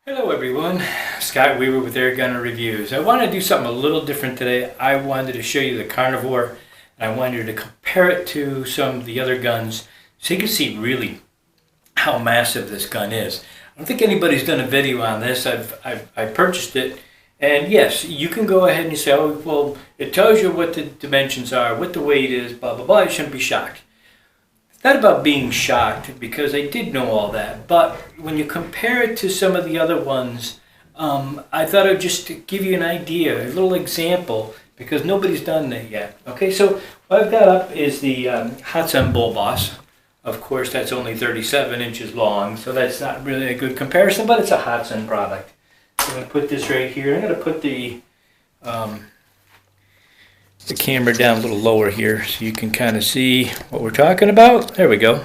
Hello everyone, Scott Weaver with Air Gunner Reviews. I wanted to do something a little different today. I wanted to show you the Carnivore, and I wanted to compare it to some of the other guns so you can see really how massive this gun is. I don't think anybody's done a video on this. I purchased it, and yes, you can go ahead and you say, oh, well, it tells you what the dimensions are, what the weight is, blah, blah, blah. You shouldn't be shocked. Not about being shocked, because I did know all that, but when you compare it to some of the other ones, I thought I'd just give you an idea, a little example, because nobody's done that yet. Okay, so what I've got up is the Cal Bullboss. Of course, that's only 37 inches long, so that's not really a good comparison, but it's a Cal product. So I'm going to put this right here. I'm going to put the camera down a little lower here so you can kind of see what we're talking about. There we go.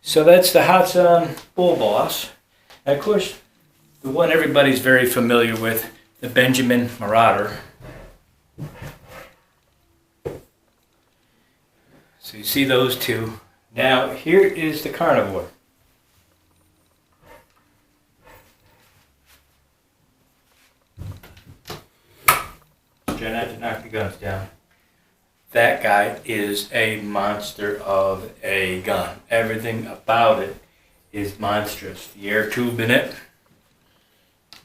So that's the Cal Bullboss. And of course, the one everybody's very familiar with, the Benjamin Marauder. So you see those two. Now here is the Carnivore. Try not to knock the guns down. That guy is a monster of a gun. Everything about it is monstrous. The air tube in it,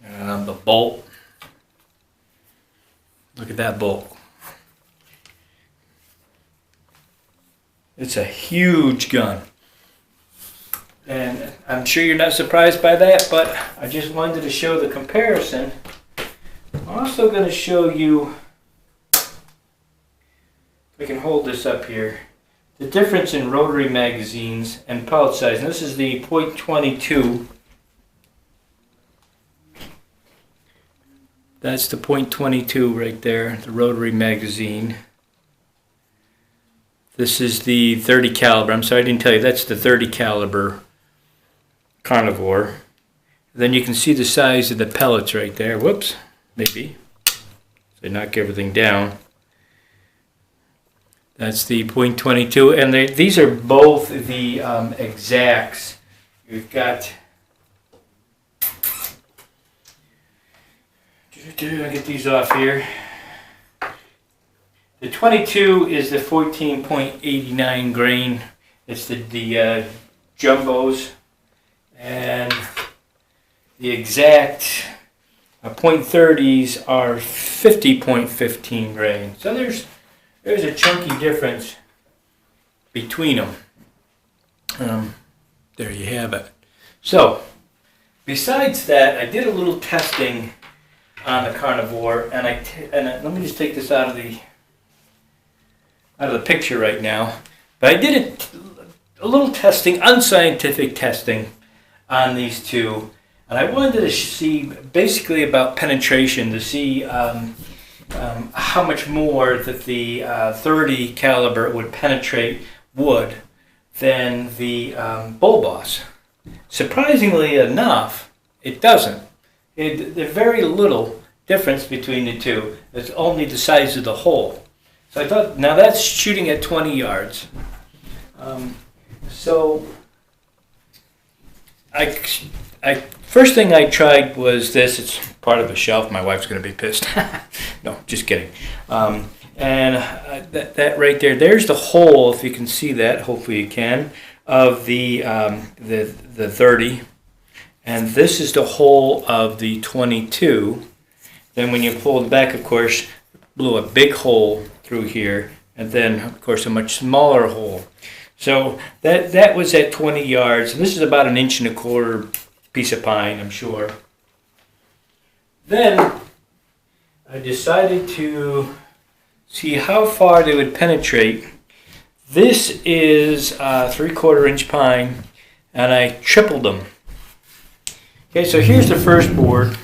the bolt. Look at that bolt. It's a huge gun. And I'm sure you're not surprised by that, but I just wanted to show the comparison. I'm also going to show you, if I can hold this up here, the difference in rotary magazines and pellet size. And this is the .22. That's the .22 right there, the rotary magazine. This is the 30 caliber. I'm sorry I didn't tell you, that's the 30 caliber Carnivore. Then you can see the size of the pellets right there. Whoops. Maybe. So knock everything down. That's the .22, and these are both the exacts. You've got. I'll get these off here. The 22 is the 14.89 grain. It's the jumbos, and the exact. .30s are 50.15 grain. So there's a chunky difference between them. There you have it. So besides that, I did a little testing on the Carnivore, and let me just take this out of the picture right now. But I did a little testing, unscientific testing, on these two. And I wanted to see basically about penetration, to see how much more that the 30 caliber would penetrate wood than the Bullboss. Surprisingly enough, it doesn't. There's very little difference between the two. It's only the size of the hole. So I thought, now that's shooting at 20 yards. So first thing I tried was this. It's part of a shelf. My wife's going to be pissed. No, just kidding. That right there, there's the hole, if you can see that, hopefully you can, of the 30. And this is the hole of the 22. Then when you pull it back, of course, blew a big hole through here. And then, of course, a much smaller hole. So that was at 20 yards. And this is about 1.25 inches piece of pine, I'm sure. Then I decided to see how far they would penetrate. This is 3/4 inch pine, and I tripled them. Okay, so here's the first board.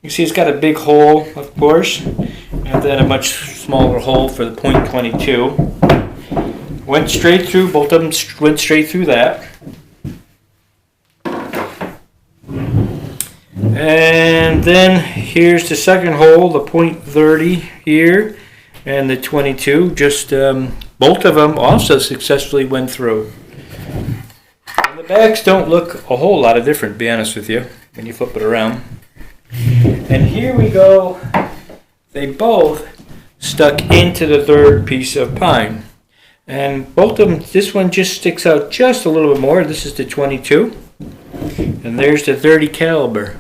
You see it's got a big hole, of course, and then a much smaller hole for the .22. Went straight through, both of them went straight through that. And then here's the second hole, the .30 here, and the 'Both of them also successfully went through. On the backs don't look a whole lot of different, to be honest with you, when you flip it around. And here we go. They both stuck into the third piece of pine. And both of them, this one just sticks out just a little bit more. This is the 22. And there's the 30 caliber.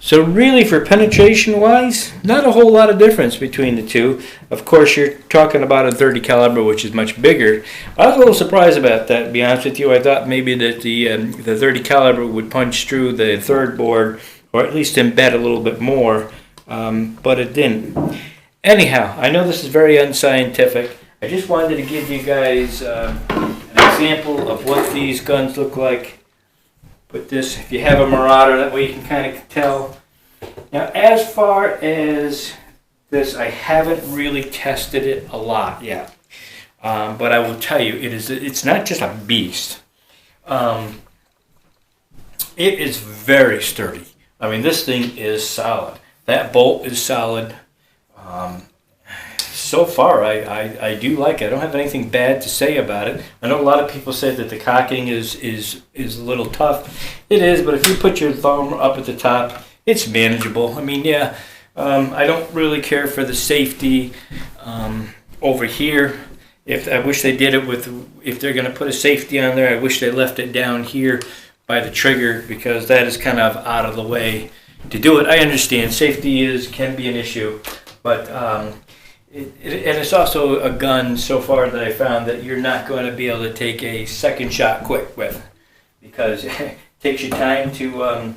So really, for penetration-wise, not a whole lot of difference between the two. Of course, you're talking about a 30 caliber, which is much bigger. I was a little surprised about that, to be honest with you. I thought maybe that the 30 caliber would punch through the third board, or at least embed a little bit more, but it didn't. Anyhow, I know this is very unscientific. I just wanted to give you guys an example of what these guns look like. Put this, if you have a Marauder, that way you can kind of tell. Now, as far as this, I haven't really tested it a lot yet. But I will tell you, it's not just a beast. It is very sturdy. I mean, this thing is solid. That bolt is solid. So far, I do like it. I don't have anything bad to say about it. I know a lot of people said that the cocking is a little tough. It is, but if you put your thumb up at the top, it's manageable. I mean, yeah, I don't really care for the safety over here. I wish they did it if they're going to put a safety on there, I wish they left it down here by the trigger, because that is kind of out of the way to do it. I understand safety can be an issue, but and it's also a gun so far that I found that you're not going to be able to take a second shot quick with, because it takes you time to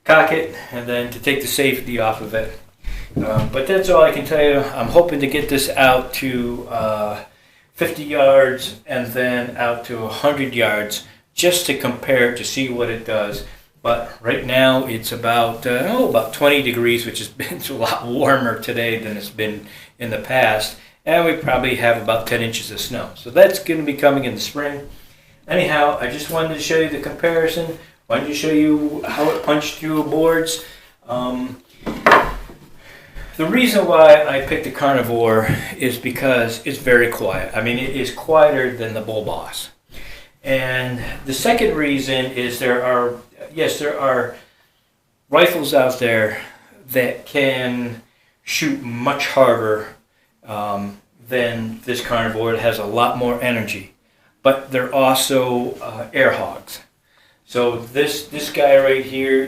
cock it and then to take the safety off of it. But that's all I can tell you. I'm hoping to get this out to 50 yards and then out to 100 yards just to compare to see what it does. But right now it's about 20 degrees, which has been a lot warmer today than it's been in the past. And we probably have about 10 inches of snow. So that's going to be coming in the spring. Anyhow, I just wanted to show you the comparison. Wanted to show you how it punched through boards. The reason why I picked the Carnivore is because it's very quiet. I mean, it is quieter than the Bullboss. And the second reason is there are rifles out there that can shoot much harder than this Carnivore. It has a lot more energy, but they're also air hogs. So this guy right here,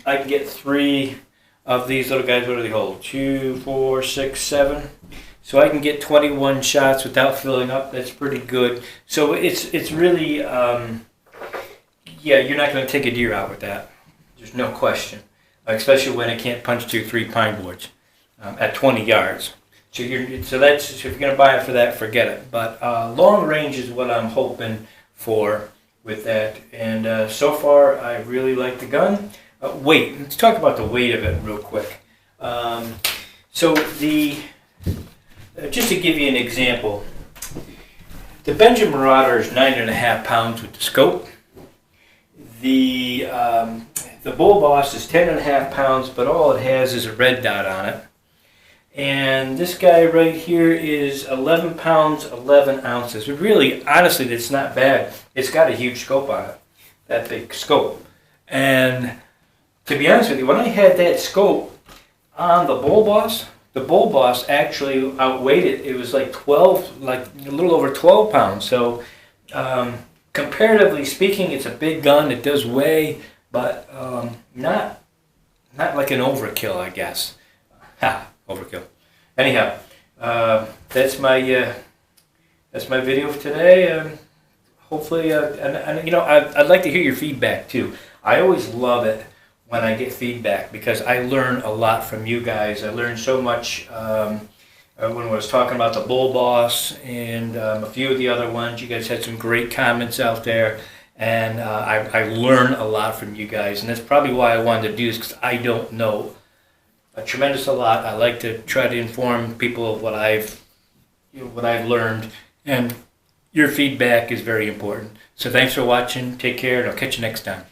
I can get 3 of these little guys. What do they hold? 2, 4, 6, 7. So I can get 21 shots without filling up. That's pretty good. So it's really, yeah, you're not going to take a deer out with that. There's no question, especially when it can't punch through 3 pine boards at 20 yards. So that's, if you're going to buy it for that, forget it. But long range is what I'm hoping for with that. And so far, I really like the gun. Weight. Let's talk about the weight of it real quick. Just to give you an example, the Benjamin Marauder is 9.5 pounds with the scope. The Bullboss is 10.5 pounds, but all it has is a red dot on it. And this guy right here is 11 pounds, 11 ounces. But really, honestly, that's not bad. It's got a huge scope on it, that big scope. And to be honest with you, when I had that scope on the Bullboss actually outweighed it. It was like a little over 12 pounds. So comparatively speaking, it's a big gun. It does weigh, but not like an overkill, I guess. Ha, overkill. Anyhow, that's my video for today. Hopefully, and you know, I'd like to hear your feedback too. I always love it when I get feedback, because I learn a lot from you guys. I learned so much when I was talking about the Bullboss and a few of the other ones. You guys had some great comments out there, and I learn a lot from you guys, and that's probably why I wanted to do this, because I don't know a tremendous lot. I like to try to inform people of what I've learned, and your feedback is very important. So thanks for watching. Take care, and I'll catch you next time.